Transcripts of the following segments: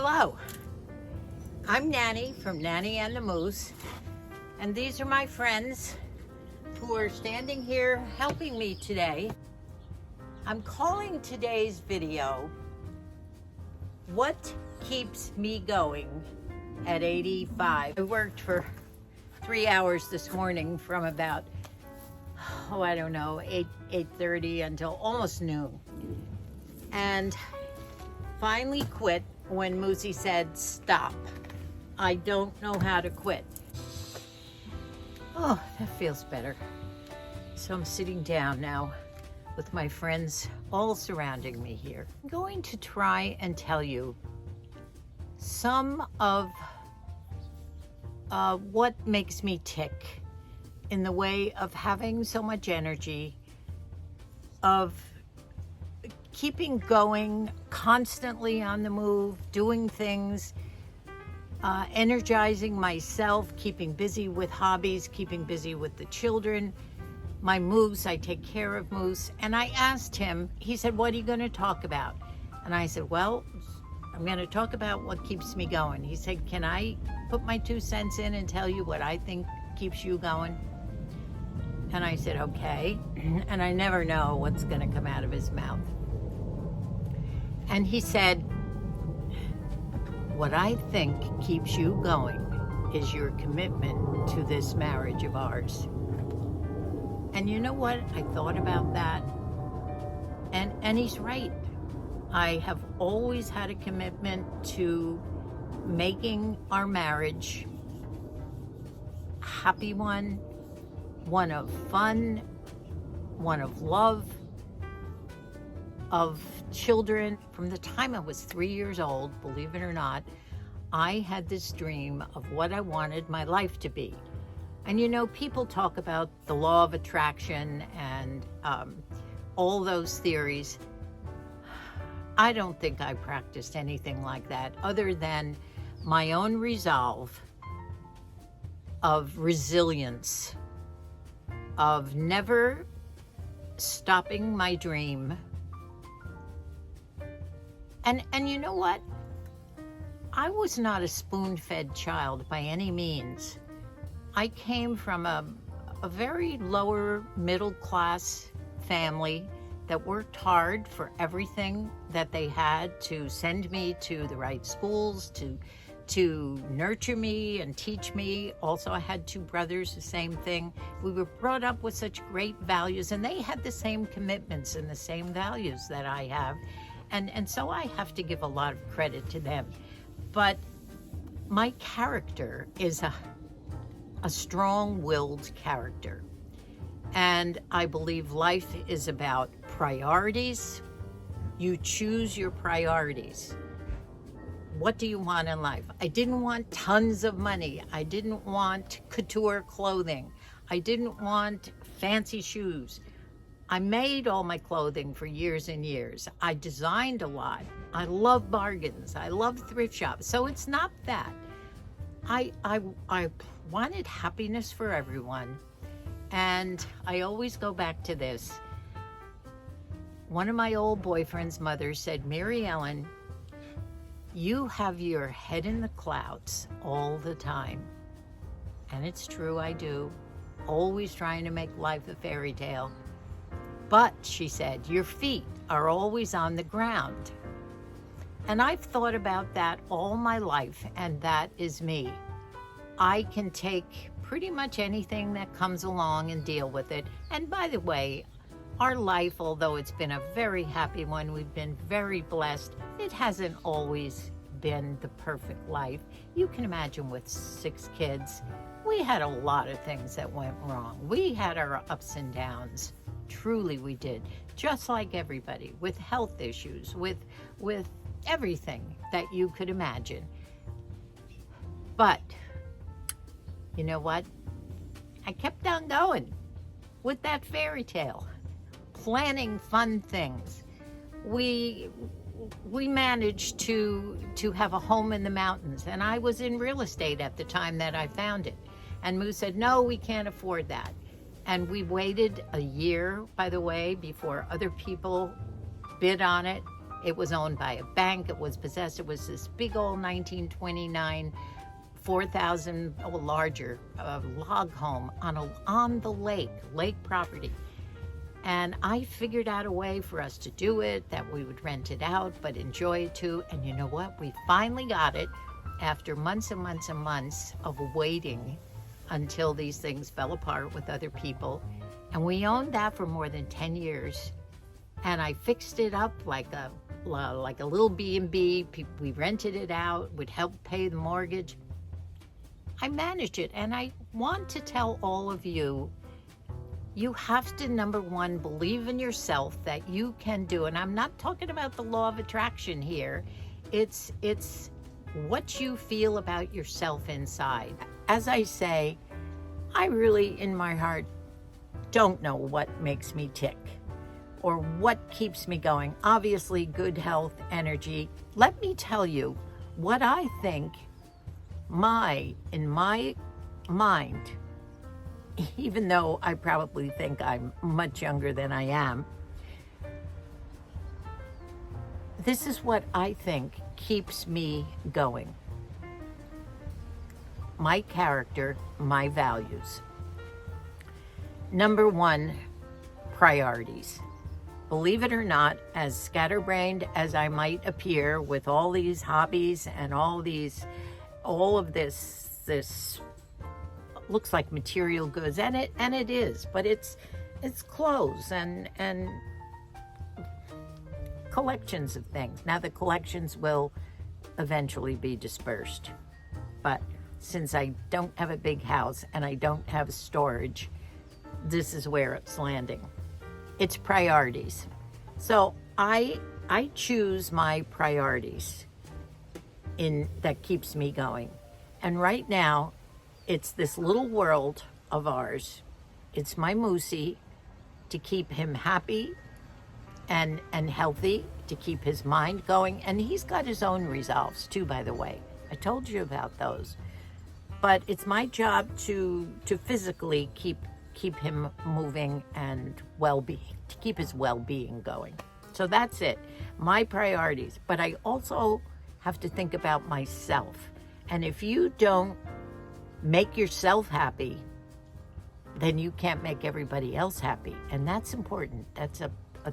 Hello, I'm Nanny from Nanny and the Moose, and these are my friends who are standing here helping me today. I'm calling today's video, What Keeps Me Going at 85. I worked for 3 hours this morning from about, 8:30 until almost noon. And finally quit when Moosey said, stop. I don't know how to quit. Oh, that feels better. So I'm sitting down now with my friends all surrounding me here. I'm going to try and tell you some of what makes me tick in the way of having so much energy, of keeping going, constantly on the move, doing things, energizing myself, keeping busy with hobbies, keeping busy with the children. My Moose, I take care of Moose. And I asked him, he said, what are you going to talk about? And I said, well, I'm going to talk about what keeps me going. He said, can I put my 2 cents in and tell you what I think keeps you going? And I said, okay. And I never know what's going to come out of his mouth. And he said, what I think keeps you going is your commitment to this marriage of ours. And you know what? I thought about that. And he's right. I have always had a commitment to making our marriage a happy one of fun, one of love, of children. From the time I was 3 years old, believe it or not, I had this dream of what I wanted my life to be. And you know, people talk about the law of attraction and all those theories. I don't think I practiced anything like that other than my own resolve of resilience, of never stopping my dream. And you know what? I was not a spoon-fed child by any means. I came from a very lower middle class family that worked hard for everything that they had to send me to the right schools, to nurture me and teach me. Also, I had 2 brothers, the same thing. We were brought up with such great values, and they had the same commitments and the same values that I have. And so I have to give a lot of credit to them. But my character is a strong-willed character. And I believe life is about priorities. You choose your priorities. What do you want in life? I didn't want tons of money. I didn't want couture clothing. I didn't want fancy shoes. I made all my clothing for years and years. I designed a lot. I love bargains. I love thrift shops. So it's not that. I wanted happiness for everyone. And I always go back to this. One of my old boyfriend's mothers said, Mary Ellen, you have your head in the clouds all the time. And it's true, I do. Always trying to make life a fairy tale. But, she said, your feet are always on the ground. And I've thought about that all my life, and that is me. I can take pretty much anything that comes along and deal with it. And by the way, our life, although it's been a very happy one, we've been very blessed, it hasn't always been the perfect life. You can imagine with 6 kids, we had a lot of things that went wrong. We had our ups and downs. Truly we did. Just like everybody, with health issues, with everything that you could imagine. But you know what? I kept on going with that fairy tale, planning fun things. We managed to have a home in the mountains, and I was in real estate at the time that I found it. And Moose said, no, we can't afford that. And we waited a year, by the way, before other people bid on it. It was owned by a bank. It was possessed. It was this big old 1929, 4,000 or larger log home on the lake property. And I figured out a way for us to do it, that we would rent it out, but enjoy it too. And you know what? We finally got it after months and months and months of waiting until these things fell apart with other people. And we owned that for more than 10 years. And I fixed it up like a little B&B. We rented it out, would help pay the mortgage. I managed it. And I want to tell all of you, you have to, number one, believe in yourself that you can do. And I'm not talking about the law of attraction here. It's what you feel about yourself inside. As I say, I really, in my heart, don't know what makes me tick or what keeps me going. Obviously, good health, energy. Let me tell you what I think in my mind, even though I probably think I'm much younger than I am, this is what I think keeps me going. My character, my values. Number one, priorities. Believe it or not, as scatterbrained as I might appear with all these hobbies and all of this looks like material goods, and it is, but it's clothes and collections of things. Now the collections will eventually be dispersed, but since I don't have a big house and I don't have storage, this is where it's landing. It's priorities. So I choose my priorities that keeps me going. And right now, it's this little world of ours. It's my Moosey, to keep him happy and healthy, to keep his mind going. And he's got his own resolves too, by the way. I told you about those. But it's my job to physically keep him moving and well-being, to keep his well-being going. So that's it, my priorities. But I also have to think about myself. And if you don't make yourself happy, then you can't make everybody else happy. And that's important. That's a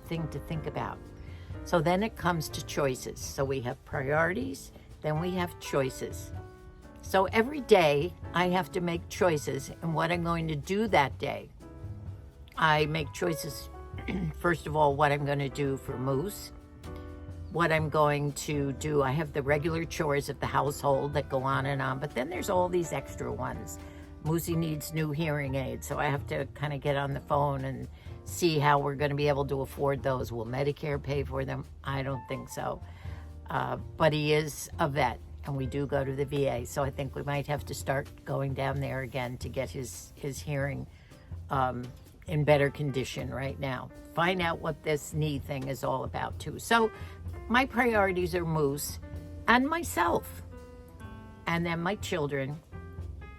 thing to think about. So then it comes to choices. So we have priorities, then we have choices. So every day I have to make choices in what I'm going to do that day. I make choices, first of all, what I'm going to do for Moose, what I'm going to do. I have the regular chores of the household that go on, but then there's all these extra ones. Moosey needs new hearing aids, so I have to kind of get on the phone and see how we're going to be able to afford those. Will Medicare pay for them? I don't think so. But he is a vet, and we do go to the VA, so I think we might have to start going down there again to get his hearing in better condition right now. Find out what this knee thing is all about too. So my priorities are Moose and myself, and then my children,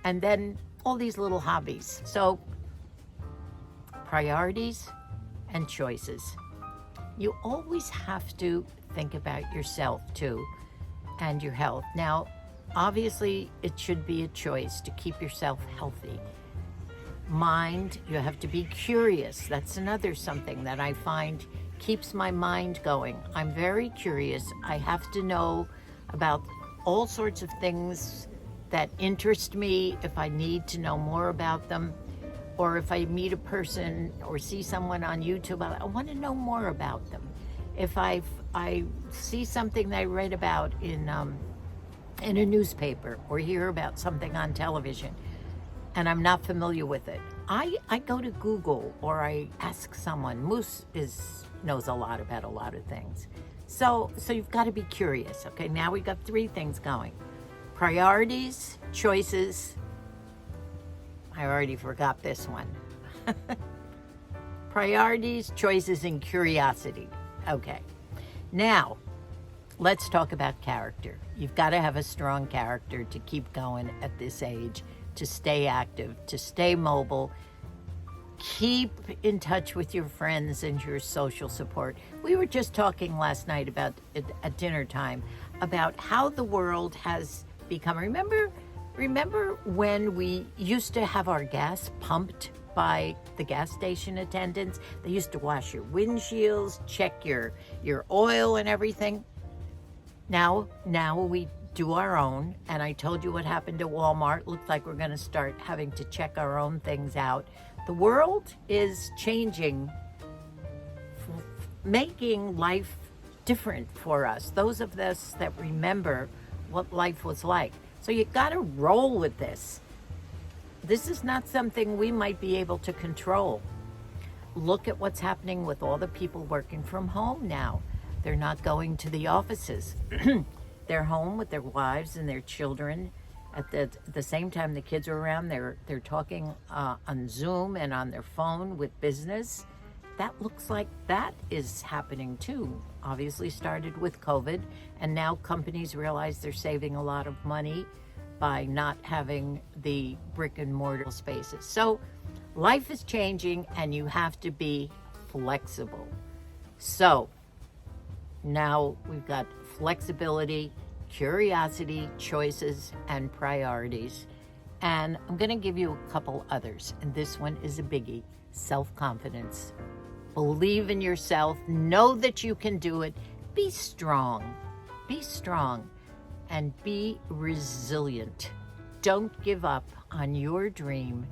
and then all these little hobbies. So priorities and choices. You always have to think about yourself too, and your health. Now, obviously, it should be a choice to keep yourself healthy. Mind, you have to be curious. That's another something that I find keeps my mind going. I'm very curious. I have to know about all sorts of things that interest me if I need to know more about them, or if I meet a person or see someone on YouTube, I want to know more about them. If I see something that I read about in a newspaper or hear about something on television and I'm not familiar with it, I go to Google or I ask someone. Moose knows a lot about a lot of things. So you've got to be curious. Okay, now we got 3 things going. Priorities, choices. I already forgot this one. Priorities, choices, and curiosity. Okay. Now, let's talk about character. You've got to have a strong character to keep going at this age, to stay active, to stay mobile. keep in touch with your friends and your social support. We were just talking last night about at dinner time about how the world has become. Remember when we used to have our gas pumped by the gas station attendants? They used to wash your windshields, check your oil and everything. Now we do our own, and I told you what happened to Walmart. Looks like we're going to start having to check our own things out. The world is changing, making life different for us, those of us that remember what life was like. So you got to roll with this. This is not something we might be able to control. Look at what's happening with all the people working from home now. They're not going to the offices. They're home with their wives and their children. At the same time the kids are around, they're talking on Zoom and on their phone with business. That looks like that is happening too. Obviously started with COVID, and now companies realize they're saving a lot of money by not having the brick and mortar spaces. So life is changing, and you have to be flexible. So now we've got flexibility, curiosity, choices, and priorities. And I'm going to give you a couple others. And this one is a biggie: self-confidence. Believe in yourself. Know that you can do it. Be strong. Be strong. And be resilient. Don't give up on your dream.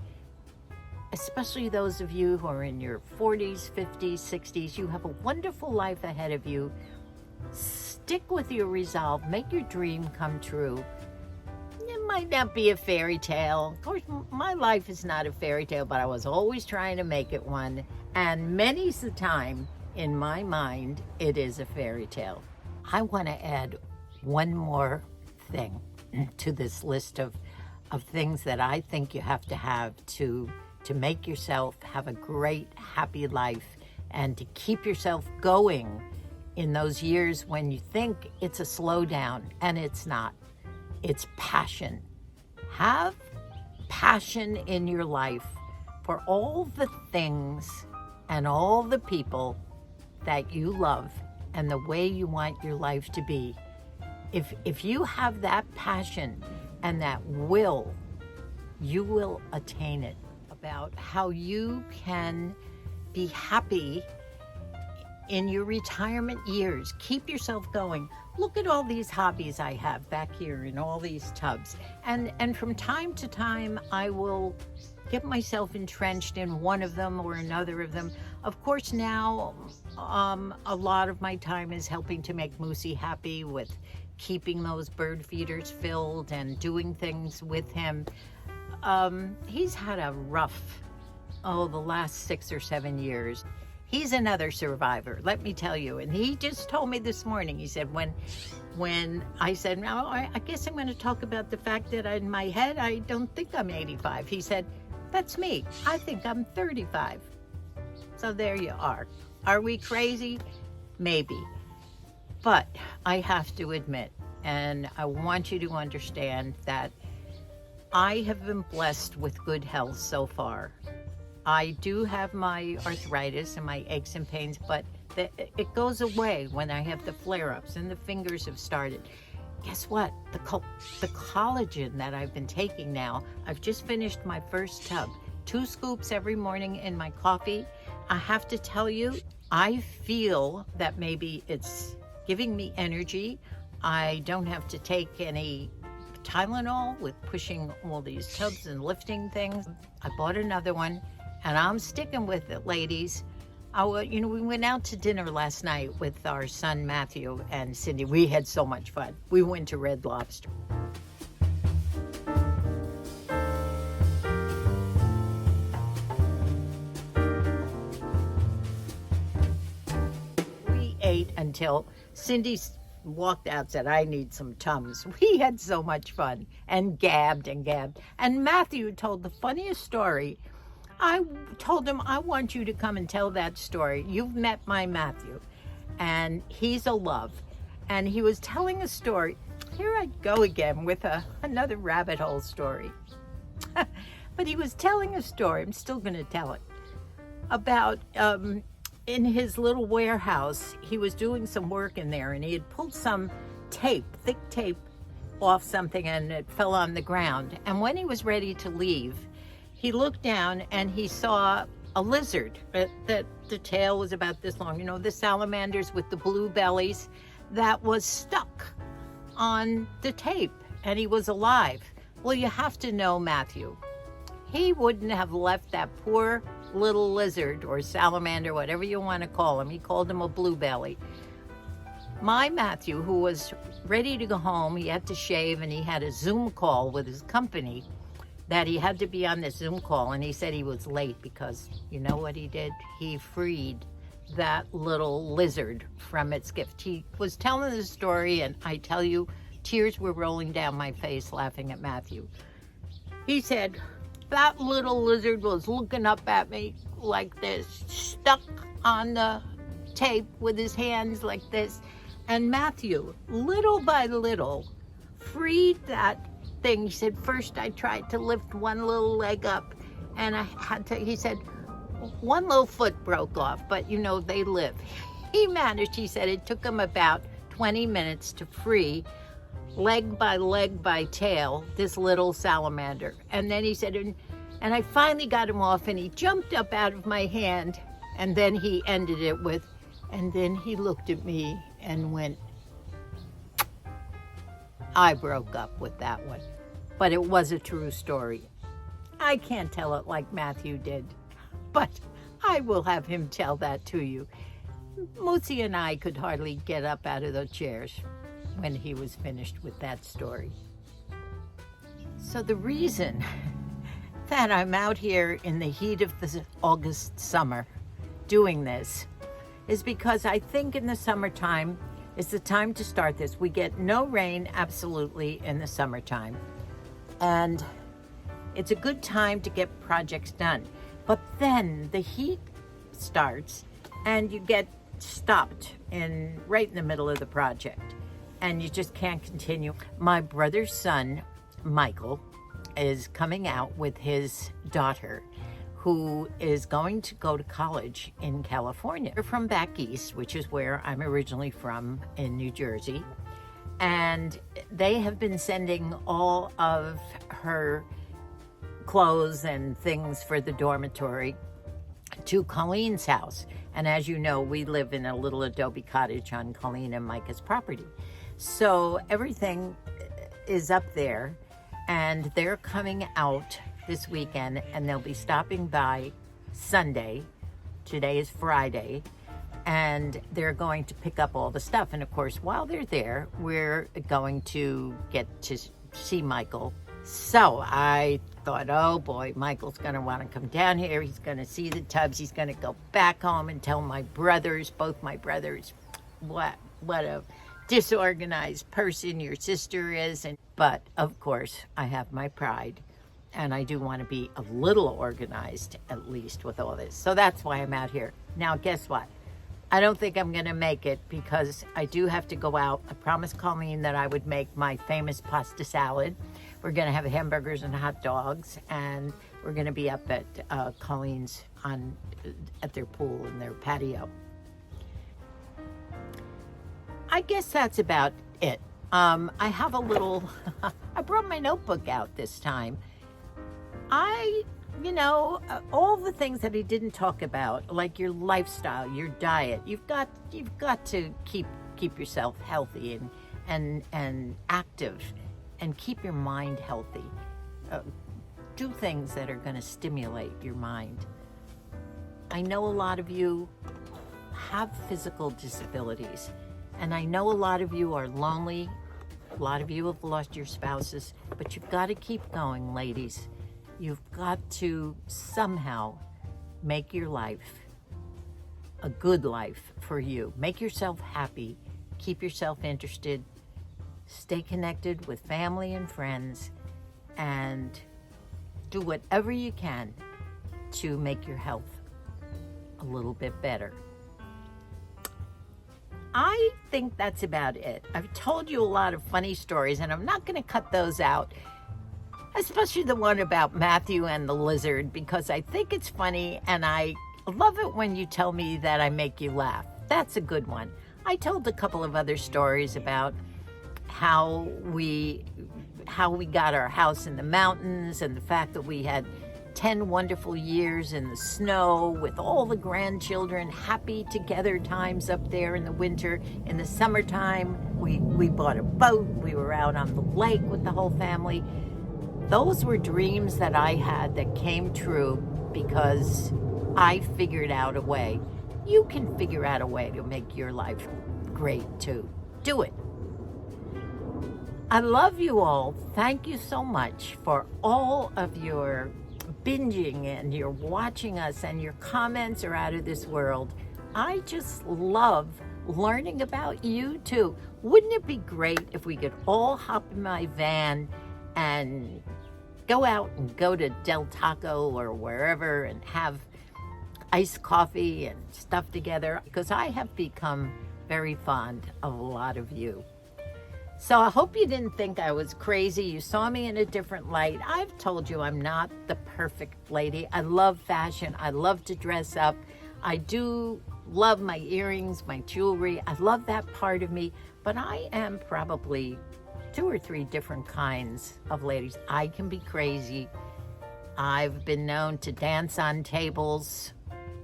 Especially those of you who are in your 40s, 50s, 60s. You have a wonderful life ahead of you. Stick with your resolve. Make your dream come true. It might not be a fairy tale. Of course, my life is not a fairy tale, but I was always trying to make it one. And many's the time, in my mind, it is a fairy tale. I want to add one more thing to this list of things that I think you have to make yourself have a great, happy life, and to keep yourself going in those years when you think it's a slowdown, and it's not. It's passion. Have passion in your life for all the things and all the people that you love and the way you want your life to be. If you have that passion and that will, you will attain it. About how you can be happy in your retirement years. Keep yourself going. Look at all these hobbies I have back here in all these tubs. And from time to time, I will get myself entrenched in one of them or another of them. Of course, now a lot of my time is helping to make Moosey happy with keeping those bird feeders filled and doing things with him. He's had a rough, the last 6 or 7 years. He's another survivor, let me tell you. And he just told me this morning, he said, when I said, no, I guess I'm going to talk about the fact that in my head, I don't think I'm 85. He said, that's me. I think I'm 35. So there you are. Are we crazy? Maybe. But I have to admit, and I want you to understand that I have been blessed with good health so far. I do have my arthritis and my aches and pains, but it goes away when I have the flare-ups and the fingers have started. Guess what? The collagen that I've been taking now, I've just finished my first tub. 2 scoops every morning in my coffee. I have to tell you, I feel that maybe it's giving me energy. I don't have to take any Tylenol with pushing all these tubs and lifting things. I bought another one, and I'm sticking with it, ladies. We went out to dinner last night with our son Matthew and Cindy. We had so much fun. We went to Red Lobster. We ate until Cindy walked out and said, I need some Tums. We had so much fun and gabbed and gabbed. And Matthew told the funniest story. I told him, I want you to come and tell that story. You've met my Matthew, and he's a love. And he was telling a story. Here I go again with another rabbit hole story. But he was telling a story. I'm still going to tell it. about in his little warehouse, he was doing some work in there, and he had pulled some tape, thick tape, off something, and it fell on the ground. And when he was ready to leave, he looked down and he saw a lizard that the tail was about this long, you know, the salamanders with the blue bellies, that was stuck on the tape, and he was alive. Well, you have to know Matthew. He wouldn't have left that poor little lizard or salamander, whatever you want to call him. He called him a blue belly. My Matthew, who was ready to go home, he had to shave, and he had a Zoom call with his company that he had to be on this Zoom call, and he said he was late because you know what he did? He freed that little lizard from its gift. He was telling the story, and I tell you, tears were rolling down my face laughing at Matthew. He said, that little lizard was looking up at me like this, stuck on the tape with his hands like this. And Matthew, little by little, freed that thing. He said, first I tried to lift one little leg up, and I had to, he said, one little foot broke off, but you know, they live. He managed, he said, it took him about 20 minutes to free, leg by tail, this little salamander. And then he said, and I finally got him off, and he jumped up out of my hand, and then he ended it with, and then he looked at me and went, I broke up with that one. But it was a true story. I can't tell it like Matthew did, but I will have him tell that to you. Moosey and I could hardly get up out of the chairs when he was finished with that story. So the reason that I'm out here in the heat of the August summer doing this is because I think in the summertime is the time to start this. We get no rain absolutely in the summertime, and it's a good time to get projects done. But then the heat starts and you get stopped right in the middle of the project, and you just can't continue. My brother's son, Michael, is coming out with his daughter, who is going to go to college in California. They're from back east, which is where I'm originally from, in New Jersey. And they have been sending all of her clothes and things for the dormitory to Colleen's house. And as you know, we live in a little adobe cottage on Colleen and Micah's property. So everything is up there, and they're coming out this weekend, and they'll be stopping by Sunday. Today is Friday, and they're going to pick up all the stuff. And of course, while they're there, we're going to get to see Michael. So I thought, oh boy, Michael's going to want to come down here. He's going to see the tubs. He's going to go back home and tell my brothers, both my brothers, what a disorganized person your sister is. But of course, I have my pride, and I do want to be a little organized, at least, with all this. So that's why I'm out here. Now, guess what? I don't think I'm going to make it, because I do have to go out. I promised Colleen that I would make my famous pasta salad. We're going to have hamburgers and hot dogs, and we're going to be up at Colleen's at their pool in their patio. I guess that's about it. I have a little, I brought my notebook out this time. All the things that he didn't talk about, like your lifestyle, your diet, you've got to keep yourself healthy and active, and keep your mind healthy. Do things that are going to stimulate your mind. I know a lot of you have physical disabilities, and I know a lot of you are lonely. A lot of you have lost your spouses, but you've got to keep going, ladies. You've got to somehow make your life a good life for you. Make yourself happy. Keep yourself interested. Stay connected with family and friends, and do whatever you can to make your health a little bit better. I think that's about it. I've told you a lot of funny stories, and I'm not going to cut those out, especially the one about Matthew and the lizard, because I think it's funny, and I I love it when you tell me that I make you laugh. That's a good one. I told a couple of other stories about how we got our house in the mountains and the fact that we had 10 wonderful years in the snow with all the grandchildren, happy together times up there in the winter. In the summertime, we bought a boat. We were out on the lake with the whole family. Those were dreams that I had that came true because I figured out a way. You can figure out a way to make your life great too. Do it. I love you all. Thank you so much for all of your binging and your watching us, and your comments are out of this world. I just love learning about you too. Wouldn't it be great if we could all hop in my van and go out and go to Del Taco or wherever and have iced coffee and stuff together? Because I have become very fond of a lot of you. So I hope you didn't think I was crazy. You saw me in a different light. I've told you I'm not the perfect lady. I love fashion. I love to dress up. I do love my earrings, my jewelry. I love that part of me. But I am probably 2 or 3 different kinds of ladies. I can be crazy. I've been known to dance on tables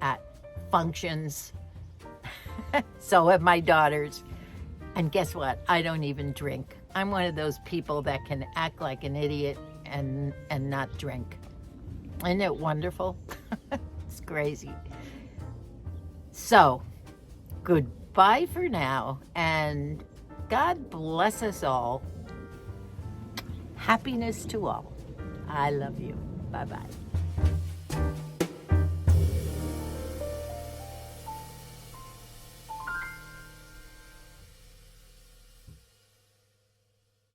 at functions. So have my daughters. And guess what? I don't even drink. I'm one of those people that can act like an idiot and not drink. Isn't it wonderful? It's crazy. So, goodbye for now, and God bless us all. Happiness to all. I love you. Bye-bye.